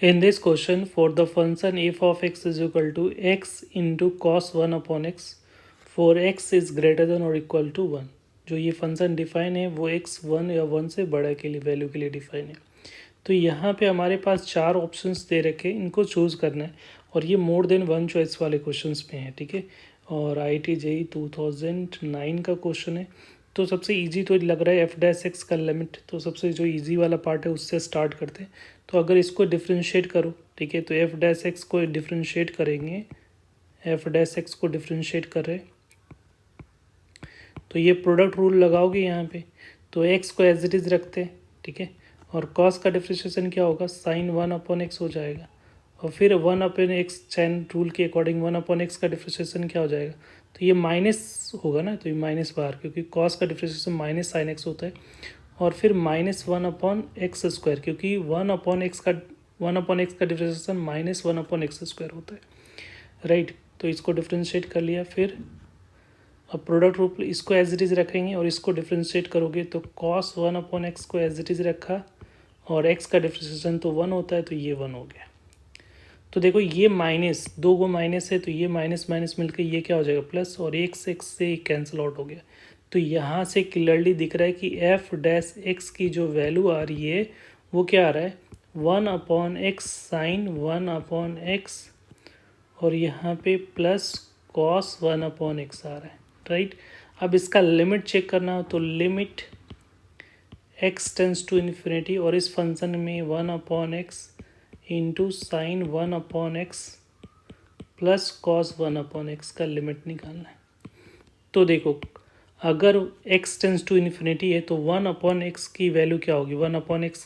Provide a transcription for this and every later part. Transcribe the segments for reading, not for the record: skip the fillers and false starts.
In this question, for the function f of x is equal to x into cos 1 upon x, for x is greater than or equal to 1. जो ये function define है वो x 1 या 1 से बड़ा के लिए value के लिए डिफाइन है। तो यहाँ पे हमारे पास चार ऑप्शंस दे रखे हैं, इनको चूज़ करना है और ये मोर देन वन चॉइस वाले क्वेश्चंस में है, ठीक है। और IIT JEE 2009 का क्वेश्चन है। तो सबसे इजी तो लग रहा है एफ डैश एक्स का लिमिट, तो सबसे जो इजी वाला पार्ट है उससे स्टार्ट करते हैं। तो अगर इसको डिफ्रेंशिएट करो, ठीक है, तो एफ डैश एक्स को डिफ्रेंशिएट करेंगे, एफ डैश एक्स को डिफ्रेंशिएट कर रहे तो ये प्रोडक्ट रूल लगाओगे यहाँ पे, तो एक्स को एज इट इज़ रखते हैं, ठीक है। और कॉस का डिफ्रेंशिएशन क्या होगा, साइन 1 अपॉन एक्स हो जाएगा। और फिर 1 अपॉन एक्स चैन रूल के अकॉर्डिंग 1 अपॉन एक्स का डिफ्रेंशिएशन क्या हो जाएगा, तो ये माइनस होगा ना, तो ये माइनस बाहर, क्योंकि कॉस का डिफ्रेंशिएशन माइनस साइन एक्स होता है। और फिर -1 अपॉन एक्स स्क्वायर, क्योंकि 1 अपॉन एक्स का डिफ्रेंशिएशन -1 अपॉन एक्स स्क्वायर होता है, राइट। तो इसको डिफ्रेंशिएट कर लिया। फिर अब प्रोडक्ट रूप इसको एज इट इज़ रखेंगे और इसको डिफ्रेंशिएट करोगे तो cos 1 अपॉन एक्स को एज इट इज़ रखा और x का डिफ्रेंशिएशन तो 1 होता है, तो ये 1 हो गया। तो देखो ये माइनस, दो गो माइनस है तो ये माइनस माइनस मिलकर ये क्या हो जाएगा प्लस, और x से कैंसिल आउट हो गया। तो यहाँ से क्लियरली दिख रहा है कि एफ डैश एक्स की जो वैल्यू आ रही है वो क्या आ रहा है, 1 upon x sine 1 upon x, और यहाँ पे प्लस कॉस 1 अपॉन एक्स आ रहा है, राइट। अब इसका लिमिट चेक करना हो तो limit x tends to infinity, और इस फंक्शन में 1 upon x into sine 1 upon x plus cos 1 upon x का लिमिट निकालना है। तो देखो अगर x टेंस टू इन्फिनिटी है तो 1 अपॉन एक्स की वैल्यू क्या होगी, 1 अपॉन एक्स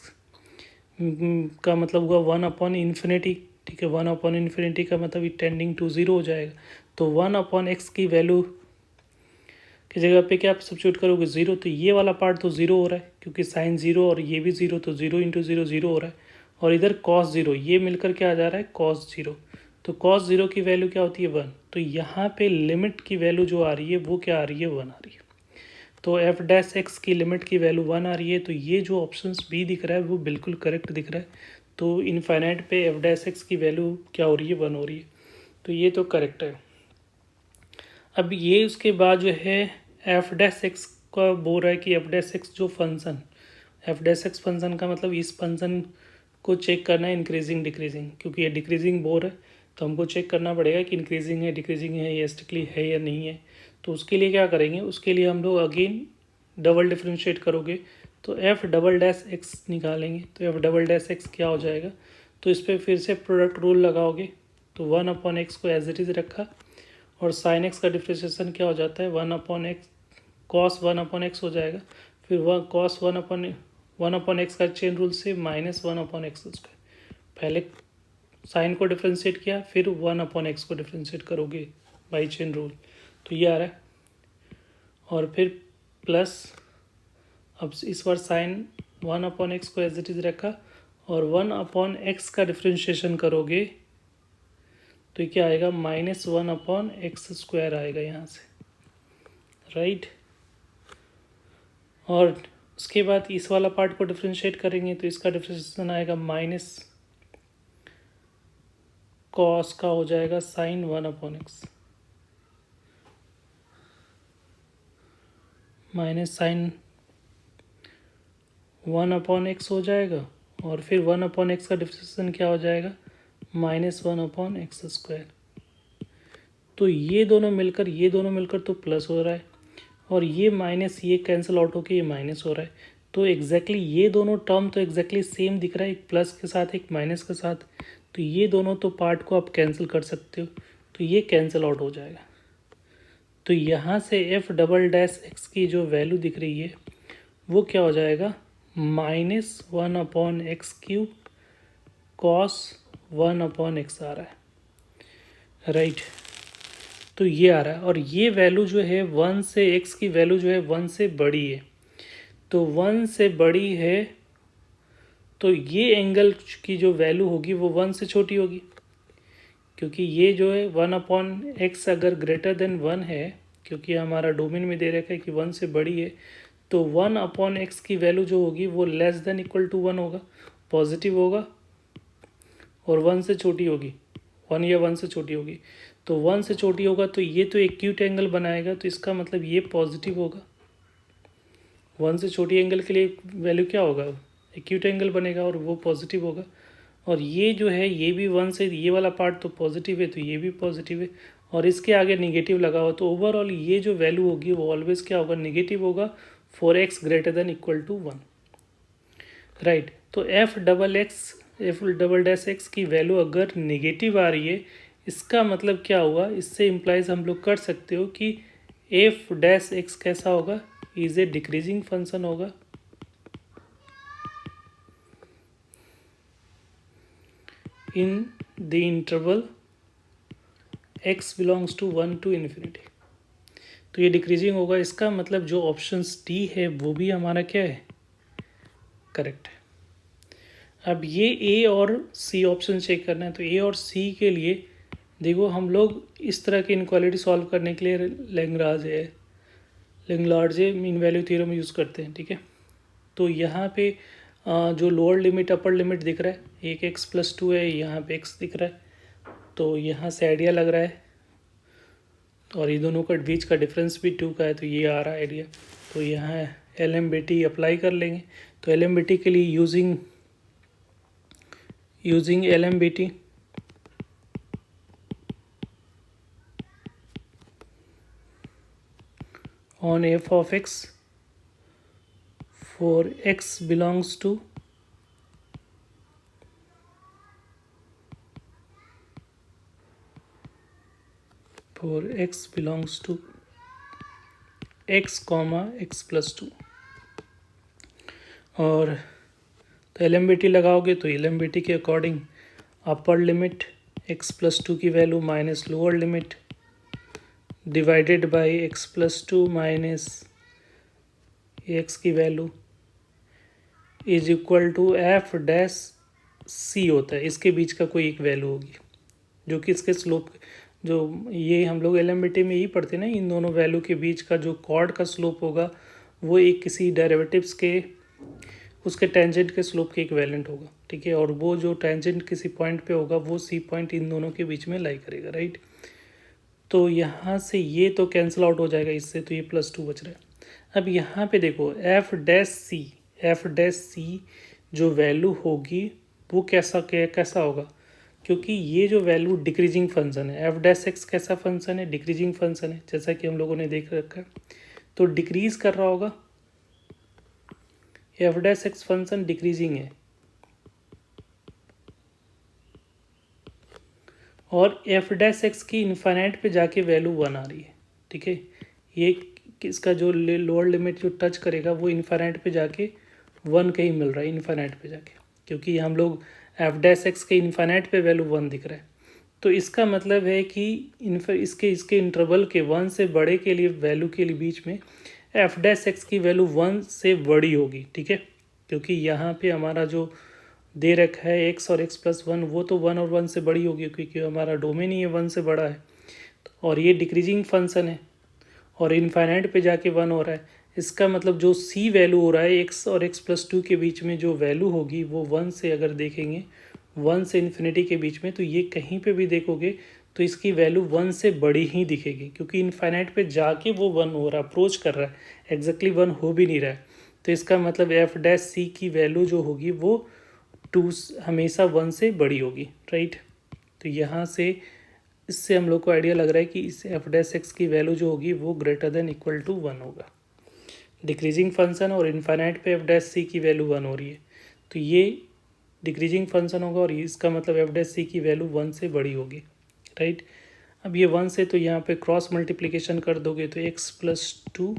का मतलब हुआ 1 अपॉन इन्फिनिटी, ठीक है। 1 अपॉन इन्फिनिटी का मतलब टेंडिंग टू ज़ीरो हो जाएगा। तो 1 अपॉन एक्स की वैल्यू की जगह पे क्या आप सब्स्टिट्यूट करोगे, ज़ीरो। तो ये वाला पार्ट तो ज़ीरो हो रहा है क्योंकि साइन ज़ीरो और ये भी ज़ीरो, तो ज़ीरो इंटू ज़ीरो ज़ीरो हो रहा है। और इधर कॉस ज़ीरो, ये मिलकर क्या आ जा रहा है, कॉस ज़ीरो। तो कॉस ज़ीरो की वैल्यू क्या होती है, 1। तो यहाँ पे लिमिट की वैल्यू जो आ रही है वो क्या आ रही है, 1 आ रही है। तो एफ डैश एक्स की लिमिट की वैल्यू 1 आ रही है। तो ये जो ऑप्शन बी दिख रहा है वो बिल्कुल करेक्ट दिख रहा है। तो इनफाइनाइट पे एफ डैश एक्स की वैल्यू क्या हो रही है, 1 हो रही है। तो ये तो करेक्ट है। अब ये उसके बाद जो है एफ डैश एक्स का बोल रहा है कि एफ डैश एक्स जो function, F dash x function का मतलब इस फंक्शन को चेक करना है इंक्रीजिंग डिक्रीजिंग, क्योंकि ये डिक्रीजिंग बोल है तो हमको चेक करना पड़ेगा कि इंक्रीजिंग है डिक्रीजिंग है या स्टिकली है या नहीं है। तो उसके लिए क्या करेंगे, उसके लिए हम लोग अगेन डबल डिफ्रेंशिएट करोगे तो एफ डबल डैश एक्स निकालेंगे। तो एफ डबल डैश एक्स क्या हो जाएगा, तो इस पर फिर से प्रोडक्ट रूल लगाओगे। तो 1 अपॉन एक्स को एज इट इज़ रखा और साइन एक्स का डिफ्रेंशिएशन क्या हो जाता है, 1 upon x cos 1 upon x हो जाएगा। फिर वह कॉस 1 अपॉन एक्स का चेन रूल से -1 अपॉन एक्स स्क्वायर। पहले साइन को डिफ्रेंशिएट किया, फिर 1 अपॉन एक्स को डिफ्रेंशिएट करोगे बाई चेन रूल, तो ये आ रहा है। और फिर प्लस, अब इस बार साइन 1 अपॉन एक्स को एज इट इज़ रखा और 1 अपॉन एक्स का डिफ्रेंशिएशन करोगे तो क्या आएगा, -1 अपॉन एक्स स्क्वायर आएगा यहाँ से, राइट। और उसके बाद इस वाला पार्ट को डिफ्रेंशिएट करेंगे तो इसका डिफ्रेंशिएशन आएगा माइनस कॉस का हो जाएगा sine 1 upon x, minus sine 1 upon x हो जाएगा। और फिर 1 अपॉन एक्स का डिफ्रेंशिएशन क्या हो जाएगा, -1 अपॉन एक्स स्क्वायर। तो ये दोनों मिलकर तो प्लस हो रहा है, और ये माइनस ये कैंसिल आउट होकर ये माइनस हो रहा है। तो एग्जैक्टली ये दोनों टर्म तो एग्जैक्टली सेम दिख रहा है, एक प्लस के साथ एक माइनस के साथ। तो ये दोनों तो पार्ट को आप कैंसिल कर सकते हो, तो ये कैंसिल आउट हो जाएगा। तो यहाँ से एफ डबल डैश एक्स की जो वैल्यू दिख रही है वो क्या हो जाएगा, -1 upon x cube cos 1 upon x आ रहा है, राइट। तो ये आ रहा है, और ये वैल्यू जो है 1 से, एक्स की वैल्यू जो है 1 से बड़ी है। तो 1 से बड़ी है तो ये एंगल की जो वैल्यू होगी वो 1 से छोटी होगी, क्योंकि ये जो है 1 अपॉन एक्स अगर ग्रेटर देन 1 है, क्योंकि हमारा डोमेन में दे रखा है कि 1 से बड़ी है, तो 1 अपॉन एक्स की वैल्यू जो होगी वो लेस देन इक्वल टू 1 होगा, पॉजिटिव होगा। और 1 से छोटी होगी, 1 या 1 से छोटी होगी, तो 1 से छोटी होगा तो ये तो एक्यूट एंगल बनाएगा, तो इसका मतलब ये पॉजिटिव होगा। 1 से छोटी एंगल के लिए वैल्यू क्या होगा, एक्यूट एंगल बनेगा और वो पॉजिटिव होगा। और ये जो है ये भी 1 से, ये वाला पार्ट तो पॉजिटिव है तो ये भी पॉजिटिव है, और इसके आगे निगेटिव लगा हुआ, तो ओवरऑल ये जो वैल्यू होगी वो ऑलवेज क्या होगा, निगेटिव होगा for x greater than equal to 1, right. तो एफ डबल डैश एक्स की वैल्यू अगर निगेटिव आ रही है, इसका मतलब क्या हुआ, इससे इम्प्लाइज हम लोग कर सकते हो कि एफ डैश एक्स कैसा होगा, इज ए डिक्रीजिंग फंक्शन होगा in the interval x belongs to 1 to infinity. तो ये डिक्रीजिंग होगा, इसका मतलब जो ऑप्शंस डी है वो भी हमारा क्या है, करेक्ट है। अब ये ए और सी ऑप्शन चेक करना है, तो ए और सी के लिए देखो हम लोग इस तरह की इनक्वालिटी सॉल्व करने के लिए लेंग्रार्जे मीन वैल्यू थ्योरम यूज़ करते हैं, ठीक है। तो यहाँ पे जो लोअर लिमिट अपर लिमिट दिख रहा है, एक x+2 है, यहाँ पे x दिख रहा है, तो यहाँ से आइडिया लग रहा है, और ये दोनों का बीच का डिफरेंस भी 2 का है, तो ये आ रहा है आइडिया। तो यहाँ LMBT अप्लाई कर लेंगे। तो LMBT के लिए using LMBT on f of x for x belongs to x comma x+2, और तो LMBT लगाओगे तो LMBT के अकॉर्डिंग अपर लिमिट x+2 की value minus lower limit divided by x+2 minus x की value is equal to f dash c होता है, इसके बीच का कोई एक वैल्यू होगी जो कि इसके स्लोप, जो ये हम लोग LMBT में यही पढ़ते हैं ना, इन दोनों वैल्यू के बीच का जो कॉर्ड का स्लोप होगा वो एक किसी डेरिवेटिव्स के उसके टेंजेंट के स्लोप के इक्विवेलेंट होगा, ठीक है। और वो जो टेंजेंट किसी पॉइंट पे होगा वो सी पॉइंट इन दोनों के बीच में लाई करेगा, राइट। तो यहाँ से ये तो कैंसिल आउट हो जाएगा इससे, तो ये +2 बच रहा है। अब यहाँ पे देखो एफ डैश सी जो वैल्यू होगी वो कैसा होगा, क्योंकि ये जो वैल्यू डिक्रीजिंग फंक्शन है, एफ डैश एक्स कैसा फंक्शन है, डिक्रीजिंग फंक्शन है, जैसा कि हम लोगों ने देख रखा है, तो डिक्रीज कर रहा होगा, F dash x function decreasing है, और एफ डैश एक्स की इन्फाइनाइट पे जाके वैल्यू 1 आ रही है, ठीक है। ये इसका जो लोअर लिमिट जो टच करेगा वो इन्फाइनाइट पे जाके 1 कहीं मिल रहा है, इन्फाइनाइट पे जाके, क्योंकि हम लोग एफ डैश एक्स के इन्फाइनाइट पे वैल्यू 1 दिख रहा है। तो इसका मतलब है कि इसके इंटरवल के 1 से बड़े के लिए वैल्यू के लिए बीच में एफ डैश एक्स की वैल्यू 1 से बड़ी होगी, ठीक है, क्योंकि यहाँ पे हमारा जो दे रखा है x और x+1 वो तो 1 और 1 से बड़ी होगी, क्योंकि हमारा डोमेन ही है 1 से बड़ा है, और ये डिक्रीजिंग फंक्शन है और इनफाइनाइट पे जाके 1 हो रहा है। इसका मतलब जो c वैल्यू हो रहा है x और x+2 के बीच में जो वैल्यू होगी वो 1 से, अगर देखेंगे 1 से इन्फिनिटी के बीच में, तो ये कहीं पे भी देखोगे तो इसकी वैल्यू 1 से बड़ी ही दिखेगी, क्योंकि इनफाइनाइट पे जाके वो 1 हो रहा है, अप्रोच कर रहा है, एग्जैक्टली 1 हो भी नहीं रहा है। तो इसका मतलब एफ डैश सी की वैल्यू जो होगी वो 2 हमेशा 1 से बड़ी होगी, राइट। तो यहाँ से इससे हम लोग को आइडिया लग रहा है कि इस एफ डैश एक्स की वैल्यू जो होगी वो ग्रेटर देन इक्वल टू 1 होगा। डिक्रीजिंग फंक्शन और इनफाइनाइट पे एफ डैश सी की वैल्यू 1 हो रही है, तो ये डिक्रीजिंग फंक्शन होगा, और इसका मतलब एफ डैश सी की वैल्यू 1 से बड़ी होगी, राइट। अब ये 1 से तो यहाँ पे क्रॉस मल्टीप्लिकेशन कर दोगे तो x+2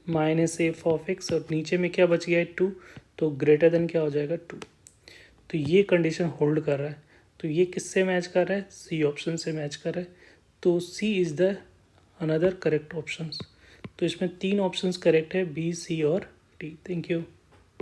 minus F of x, और नीचे में क्या बच गया है 2, तो ग्रेटर देन क्या हो जाएगा 2। तो ये कंडीशन होल्ड कर रहा है, तो ये किससे मैच कर रहा है, सी ऑप्शन से मैच कर रहा है, तो C is the another correct options. तो इसमें 3 ऑप्शंस करेक्ट है, बी सी और डी। Thank you.